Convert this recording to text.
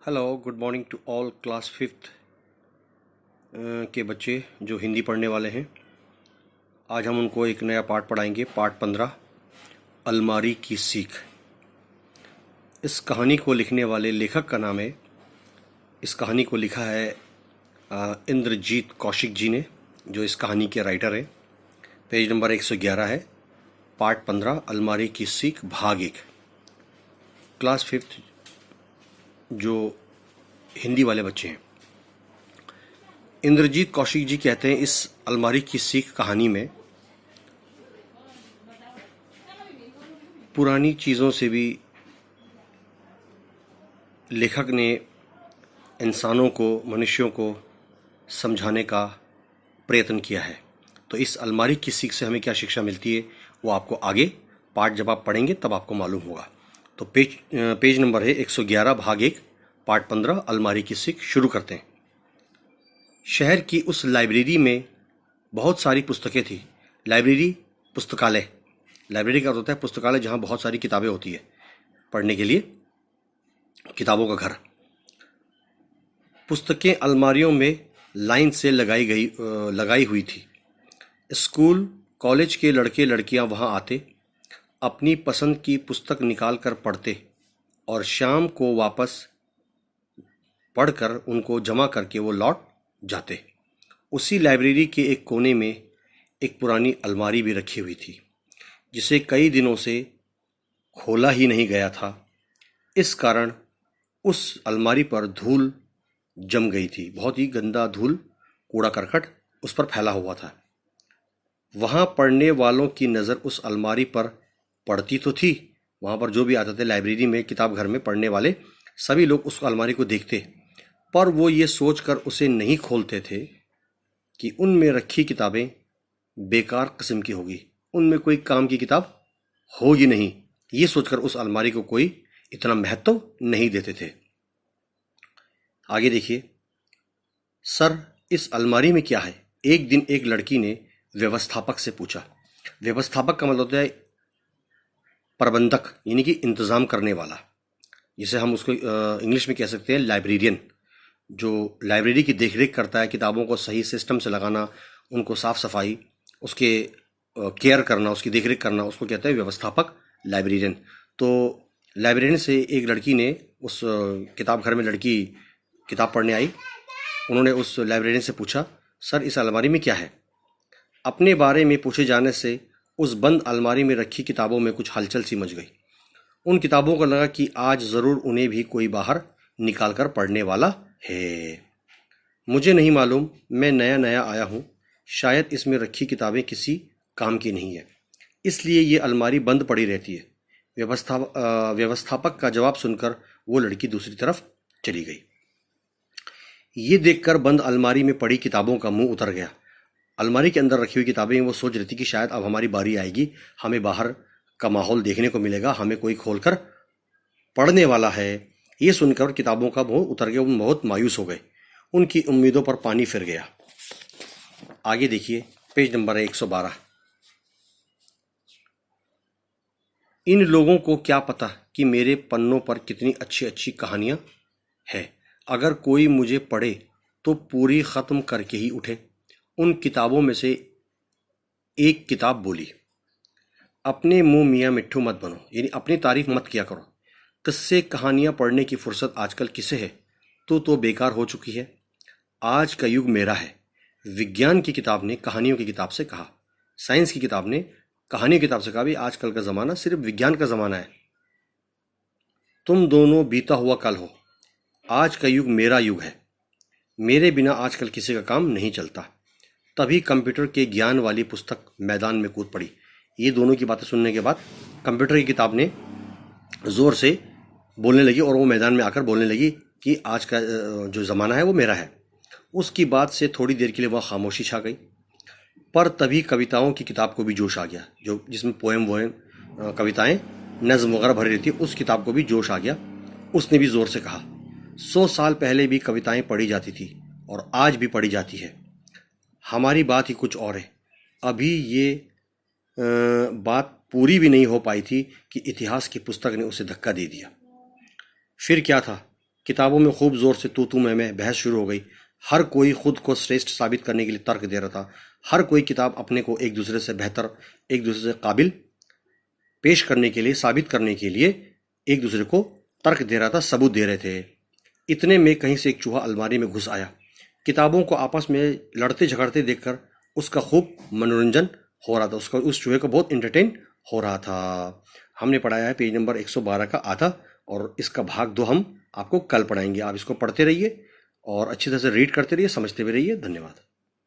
Hello, good morning to all class fifth के बच्चे जो हिंदी पढ़ने वाले हैं। आज हम उनको एक नया पाठ पढ़ाएंगे, पाठ 15, अलमारी की सीख। इस कहानी को लिखने वाले लेखक का नाम है, इस कहानी को लिखा है इंद्रजीत कौशिक जी ने, जो इस कहानी के राइटर हैं। पेज नंबर 111 है, पाठ 15, अलमारी की सीख, भाग 1। क्लास फिफ्थ जो हिंदी वाले बच्चे हैं, इंद्रजीत कौशिक जी कहते हैं इस अलमारी की सीख कहानी में पुरानी चीज़ों से भी लेखक ने इंसानों को, मनुष्यों को समझाने का प्रयत्न किया है। तो इस अलमारी की सीख से हमें क्या शिक्षा मिलती है वो आपको आगे पाठ जब आप पढ़ेंगे तब आपको मालूम होगा। तो पेज नंबर है 111, भाग 1, पाठ 15, अलमारी की सीख। शुरू करते हैं। शहर की उस लाइब्रेरी में बहुत सारी पुस्तकें थी। लाइब्रेरी, पुस्तकालय। लाइब्रेरी का होता है पुस्तकालय, जहाँ बहुत सारी किताबें होती है पढ़ने के लिए, किताबों का घर। पुस्तकें अलमारियों में लाइन से लगाई हुई थी। स्कूल, कॉलेज के लड़के लड़कियां वहां आते, अपनी पसंद की पुस्तक निकाल कर पढ़ते और शाम को वापस पढ़कर उनको जमा करके वो लौट जाते। उसी लाइब्रेरी के एक कोने में एक पुरानी अलमारी भी रखी हुई थी, जिसे कई दिनों से खोला ही नहीं गया था। इस कारण उस अलमारी पर धूल जम गई थी। बहुत ही गंदा धूल, कूड़ा करकट उस पर फैला हुआ था। वहां पढ़ने वालों की नज़र उस अलमारी पर पड़ती तो थी। वहां पर जो भी आते थे लाइब्रेरी में, किताब घर में पढ़ने वाले सभी लोग उस अलमारी को देखते, पर वो ये सोचकर उसे नहीं खोलते थे कि उनमें रखी किताबें बेकार किस्म की होगी, उनमें कोई काम की किताब होगी नहीं। ये सोचकर उस अलमारी को कोई इतना महत्व नहीं देते थे। आगे देखिए। सर, इस अलमारी में क्या है? एक दिन एक लड़की ने व्यवस्थापक से पूछा। व्यवस्थापक का मतलब होता है प्रबंधक, यानी कि इंतज़ाम करने वाला, जिसे हम उसको इंग्लिश में कह सकते हैं लाइब्रेरियन। जो लाइब्रेरी की देखरेख करता है, किताबों को सही सिस्टम से लगाना, उनको साफ सफाई, उसके केयर करना, उसकी देखरेख करना, उसको कहते हैं व्यवस्थापक, लाइब्रेरियन। तो लाइब्रेरियन से एक लड़की ने, उस किताब घर में लड़की किताब पढ़ने आई, उन्होंने उस लाइब्रेरियन से पूछा, सर इस अलमारी में क्या है? अपने बारे में पूछे जाने से उस बंद अलमारी में रखी किताबों में कुछ हलचल सी मच गई। उन किताबों को लगा कि आज ज़रूर उन्हें भी कोई बाहर निकाल कर पढ़ने वाला है। मुझे नहीं मालूम, मैं नया नया आया हूँ, शायद इसमें रखी किताबें किसी काम की नहीं है, इसलिए ये अलमारी बंद पड़ी रहती है। व्यवस्थापक का जवाब सुनकर वो लड़की दूसरी तरफ चली गई। ये देखकर बंद अलमारी में पड़ी किताबों का मुंह उतर गया। अलमारी के अंदर रखी हुई किताबें वो सोच रही थी कि शायद अब हमारी बारी आएगी, हमें बाहर का माहौल देखने को मिलेगा, हमें कोई खोलकर पढ़ने वाला है। ये सुनकर किताबों का मुंह उतर गया, वो बहुत मायूस हो गए, उनकी उम्मीदों पर पानी फिर गया। आगे देखिए, पेज नंबर है 112। इन लोगों को क्या पता कि मेरे पन्नों पर कितनी अच्छी अच्छी कहानियां हैं। अगर कोई मुझे पढ़े तो पूरी ख़त्म करके ही उठे। उन किताबों में से एक किताब बोली, अपने मुंह मियाँ मिट्ठू मत बनो, यानी अपनी तारीफ मत किया करो। किस्से कहानियां पढ़ने की फुर्सत आजकल किसे है? तो बेकार हो चुकी है। आज का युग मेरा है। विज्ञान की किताब ने कहानियों की किताब से कहा, साइंस की किताब ने कहानियों की किताब से कहा, भी आजकल का ज़माना सिर्फ विज्ञान का ज़माना है। तुम दोनों बीता हुआ कल हो। आज का युग मेरा युग है। मेरे बिना आजकल किसी का काम नहीं चलता। तभी कंप्यूटर के ज्ञान वाली पुस्तक मैदान में कूद पड़ी। ये दोनों की बातें सुनने के बाद कंप्यूटर की किताब ने ज़ोर से बोलने लगी और वो मैदान में आकर बोलने लगी कि आज का जो ज़माना है वो मेरा है। उसकी बात से थोड़ी देर के लिए वह खामोशी छा गई, पर तभी कविताओं की किताब को भी जोश आ गया, जो जिसमें पोएम कविताएं, नज़्म वगैरह भरी रहती है, उस किताब को भी जोश आ गया। उसने भी ज़ोर से कहा, 100 साल पहले भी कविताएं पढ़ी जाती थी और आज भी पढ़ी जाती है। हमारी बात ही कुछ और है। अभी ये बात पूरी भी नहीं हो पाई थी कि इतिहास की पुस्तक ने उसे धक्का दे दिया। फिर क्या था? किताबों में खूब जोर से तू मैं बहस शुरू हो गई। हर कोई खुद को श्रेष्ठ साबित करने के लिए तर्क दे रहा था। हर कोई किताब अपने को एक दूसरे से बेहतर, एक दूसरे से काबिल पेश करने के लिए, साबित करने के लिए एक दूसरे को तर्क दे रहा था, सबूत दे रहे थे। इतने में कहीं से एक चूहा अलमारी में घुस आया। किताबों को आपस में लड़ते झगड़ते देखकर उसका खूब मनोरंजन हो रहा था, उस चूहे को बहुत इंटरटेन हो रहा था। हमने पढ़ाया है पेज नंबर 112 का आधा, और इसका भाग 2 हम आपको कल पढ़ाएंगे। आप इसको पढ़ते रहिए और अच्छी तरह से रीड करते रहिए, समझते भी रहिए। धन्यवाद।